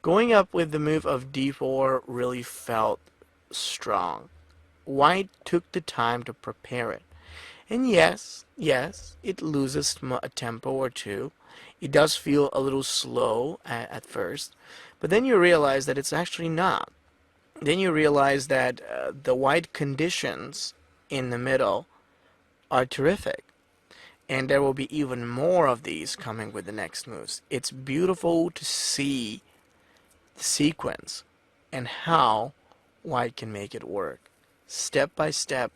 Going up with the move of d4 really felt strong. White took the time to prepare it. And yes, it loses a tempo or two. It does feel a little slow at first, but then you realize that it's actually not. Then you realize that the white conditions in the middle are terrific. And there will be even more of these coming with the next moves. It's beautiful to see the sequence and how white can make it work. Step by step,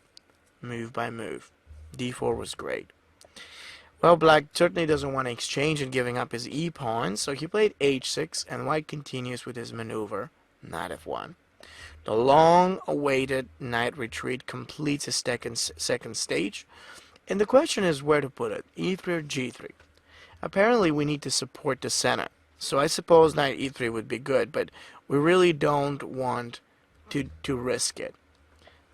move by move. d4 was great. Well, black certainly doesn't want to exchange and giving up his e-pawn, so he played h6, and white continues with his maneuver, knight f1. The long-awaited knight retreat completes his second stage, and the question is where to put it, e3 or g3. Apparently we need to support the center, so I suppose knight e3 would be good, but we really don't want to risk it.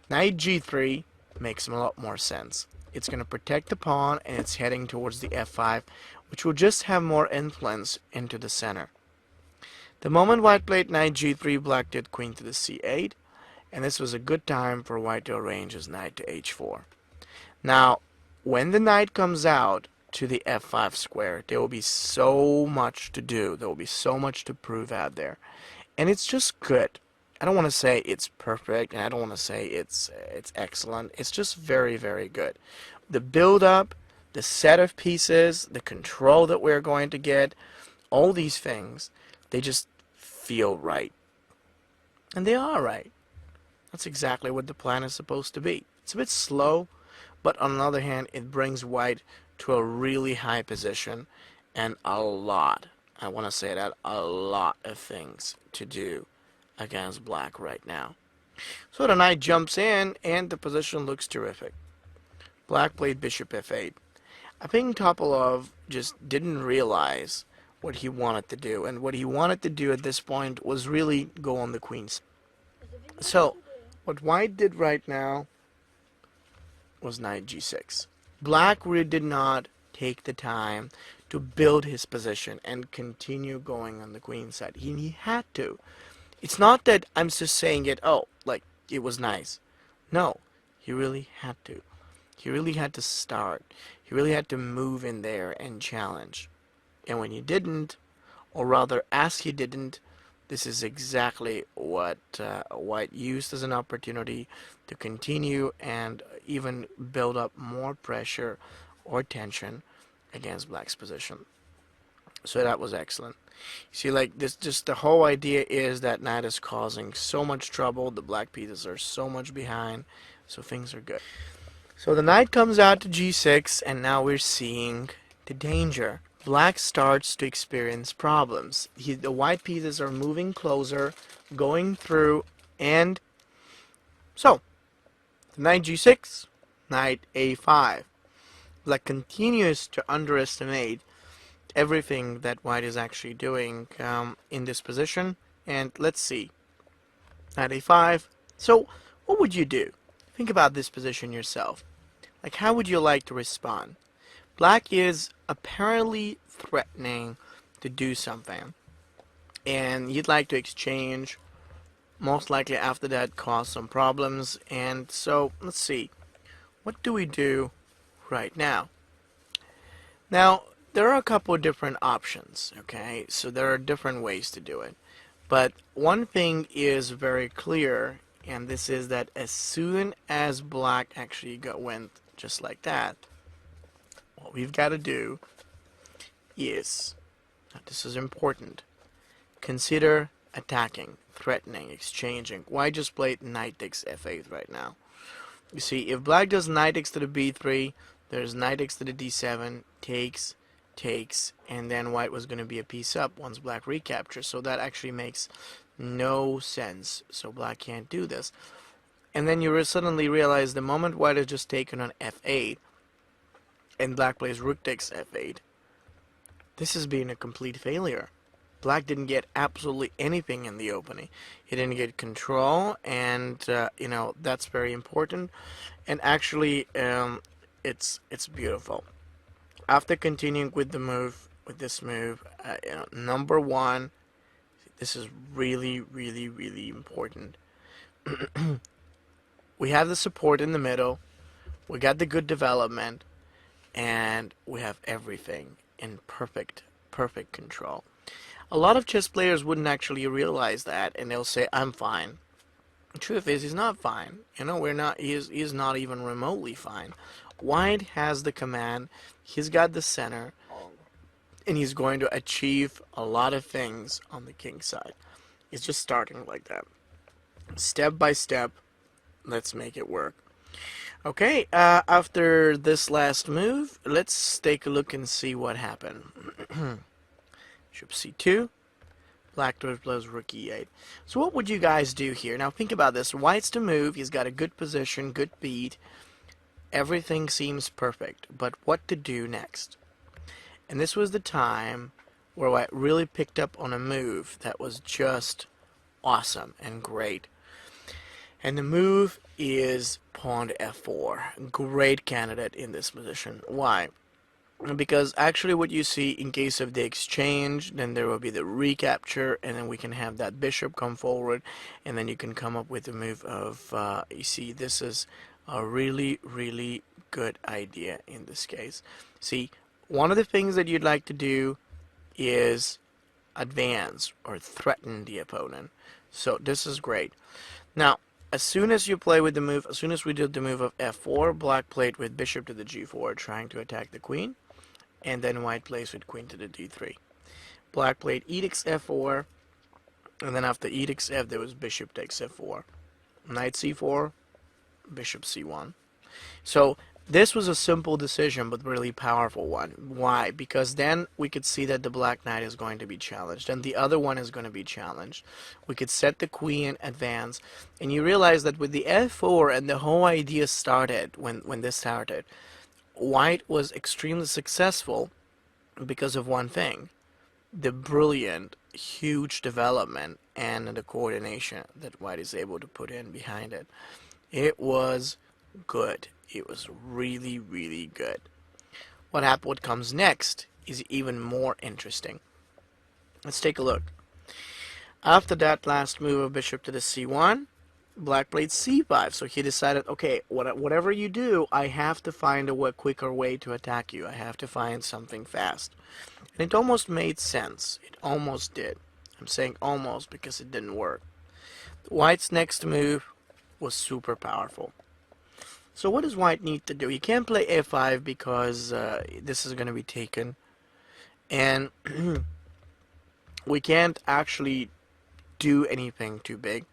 Knight g3 makes a lot more sense. It's going to protect the pawn, and it's heading towards the f5, which will just have more influence into the center. The moment white played knight g3, black did queen to the c8, and this was a good time for white to arrange his knight to h4. Now, when the knight comes out to the f5 square, there will be so much to do. There will be so much to prove out there. And it's just good. I don't want to say it's perfect, and I don't want to say it's excellent. It's just very, very good. The build-up, the set of pieces, the control that we're going to get, all these things, they just feel right. And they are right. That's exactly what the plan is supposed to be. It's a bit slow, but on the other hand, it brings white to a really high position and a lot, I want to say that, a lot of things to do against black right now. So the knight jumps in, and the position looks terrific. Black played bishop f8. I think Topalov just didn't realize what he wanted to do, and what he wanted to do at this point was really go on the queens. So what white did right now was knight g6. Black really did not take the time to build his position and continue going on the queen side. He had to. It's not that I'm just saying it, oh, like, it was nice. No, he really had to. He really had to start. He really had to move in there and challenge. And when he didn't, or rather as he didn't, this is exactly what white used as an opportunity to continue and even build up more pressure or tension against black's position. So that was excellent. You see, like this, just the whole idea is that knight is causing so much trouble. The black pieces are so much behind, so things are good. So the knight comes out to g6, and now we're seeing the danger. Black starts to experience problems. The white pieces are moving closer, going through, and so knight g6, knight a5. Black continues to underestimate everything that white is actually doing in this position. And let's see. Knight a5. So what would you do? Think about this position yourself. Like, how would you like to respond? Black is apparently threatening to do something, and you'd like to exchange. Most likely after that cause some problems. And so let's see, what do we do right now? Now there are a couple of different options, okay? So there are different ways to do it, but one thing is very clear, and this is that as soon as black actually went just like that, what we've got to do is, this is important, consider attacking, threatening, exchanging. Why just played knight takes f8 right now? You see, if black does knight takes to the b3, there's knight takes to the d7, takes, and then white was going to be a piece up once black recaptures. So that actually makes no sense. So black can't do this. And then you suddenly realize the moment white has just taken on f8, and black plays rook takes f8, this has been a complete failure. Black didn't get absolutely anything in the opening. He didn't get control, and you know, that's very important. And actually, it's beautiful. After continuing with the move, with this move, you know, number one, This is really, really, really important. We have the support in the middle, we got the good development, and we have everything in perfect control. A lot of chess players wouldn't actually realize that, and they'll say, I'm fine. The truth is, he's not fine. You know, he's not even remotely fine. White has the command, he's got the center, and he's going to achieve a lot of things on the king side. It's just starting like that. Step by step, let's make it work. Okay, after this last move, let's take a look and see what happened. Bishop c2, black plays rook e8. So what would you guys do here? Now think about this. White's to move, he's got a good position, good beat. Everything seems perfect, but what to do next? And this was the time where White really picked up on a move that was just awesome and great. And the move is pawn to f4. Great candidate in this position. Why? Because actually what you see in case of the exchange, then there will be the recapture, and then we can have that bishop come forward, and then you can come up with the move of, you see, this is a really, really good idea in this case. See, one of the things that you'd like to do is advance or threaten the opponent. So this is great. Now, as soon as you play with the move, as soon as we did the move of f4, black played with bishop to the g4, trying to attack the queen, and then white plays with queen to the d3. Black played e takes f4, and then after e takes f, there was bishop takes f4. Knight c4, bishop c1. So this was a simple decision, but really powerful one. Why? Because then we could see that the black knight is going to be challenged, and the other one is going to be challenged. We could set the queen, advance, and you realize that with the f4 and the whole idea started, when this started, white was extremely successful because of one thing: the brilliant, huge development and the coordination that white is able to put in behind it. It was good. It was really, really good. What comes next is even more interesting. Let's take a look. After that last move of bishop to the c1, black played c5. So he decided, okay, whatever you do, I have to find a quicker way to attack you. I have to find something fast. And it almost made sense. It almost did. I'm saying almost because it didn't work. White's next move was super powerful. So what does white need to do? He can't play a5 because this is going to be taken. And we can't actually do anything too big.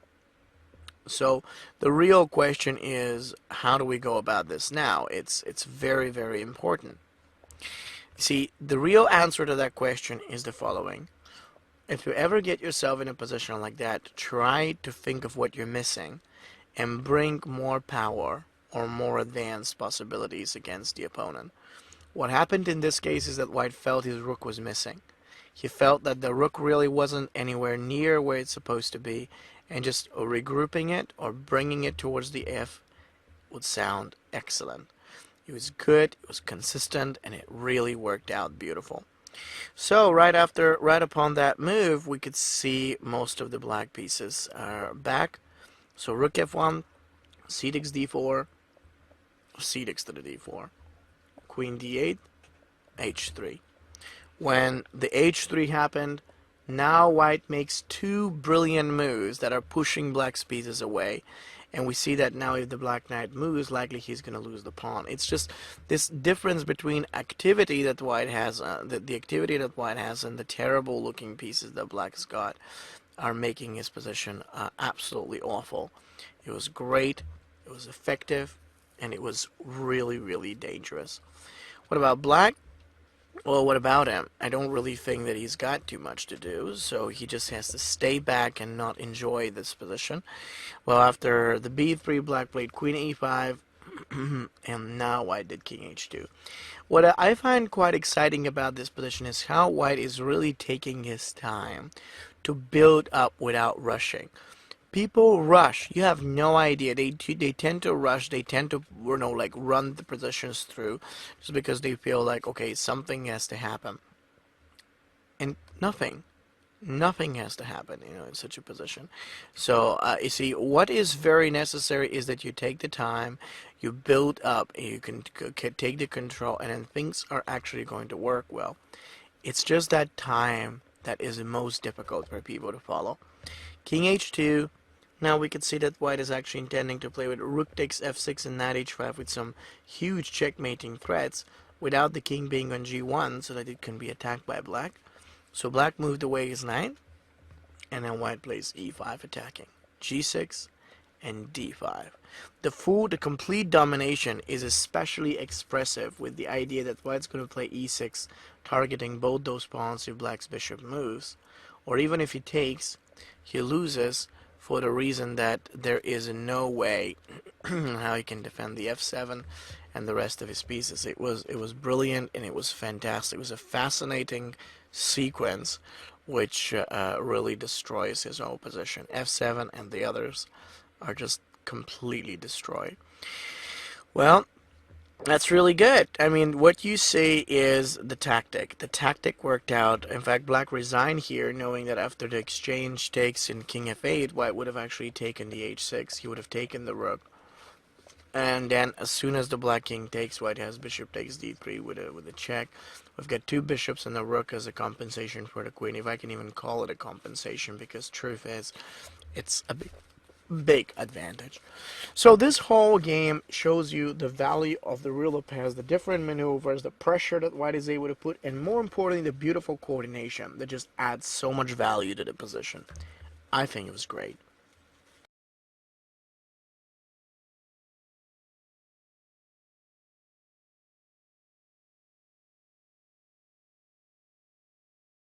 So the real question is, how do we go about this now? It's very, very important. See, the real answer to that question is the following. If you ever get yourself in a position like that, try to think of what you're missing and bring more power or more advanced possibilities against the opponent. What happened in this case is that white felt his rook was missing. He felt that the rook really wasn't anywhere near where it's supposed to be, and just regrouping it or bringing it towards the f would sound excellent. It was good, it was consistent, and it really worked out beautiful. So right upon that move, we could see most of the black pieces are back. So rook f1, c takes d4, c takes to the d4, queen d8, h3. When the h3 happened, now white makes two brilliant moves that are pushing black's pieces away. And we see that now if the black knight moves, likely he's going to lose the pawn. It's just this difference between activity that white has, the activity that white has, and the terrible looking pieces that black has got are making his position absolutely awful. It was great, it was effective, and it was really, really dangerous. What about black? Well, what about him? I don't really think that he's got too much to do, so he just has to stay back and not enjoy this position. Well, after the b3, black played queen e5, and now white did king h2. What I find quite exciting about this position is how white is really taking his time to build up without rushing. People rush. You have no idea. They tend to rush. They tend to, like run the positions through just because they feel like, okay, something has to happen. And nothing. Nothing has to happen, in such a position. So, you see, what is very necessary is that you take the time, you build up, you can take the control, and then things are actually going to work well. It's just that time that is the most difficult for people to follow. King h2. Now we can see that white is actually intending to play with rook takes f6 and knight h5 with some huge checkmating threats without the king being on g1 so that it can be attacked by black. So black moved away his knight, and then white plays e5 attacking, g6 and d5. The complete domination is especially expressive with the idea that white's going to play e6, targeting both those pawns if black's bishop moves, or even if he takes, he loses for the reason that there is no way how he can defend the f7 and the rest of his pieces. It was brilliant, and it was fantastic. It was a fascinating sequence which really destroys his whole position. f7 and the others are just completely destroyed. Well, that's really good. I mean, what you see is the tactic. The tactic worked out. In fact, black resigned here, knowing that after the exchange takes in king f8, white would have actually taken the h6. He would have taken the rook. And then as soon as the black king takes, white has bishop takes d3 with a check. We've got two bishops and a rook as a compensation for the queen, if I can even call it a compensation, because truth is, it's a big advantage. So this whole game shows you the value of the Ruy Lopez, the different maneuvers, the pressure that white is able to put, and more importantly, the beautiful coordination that just adds so much value to the position. I think it was great.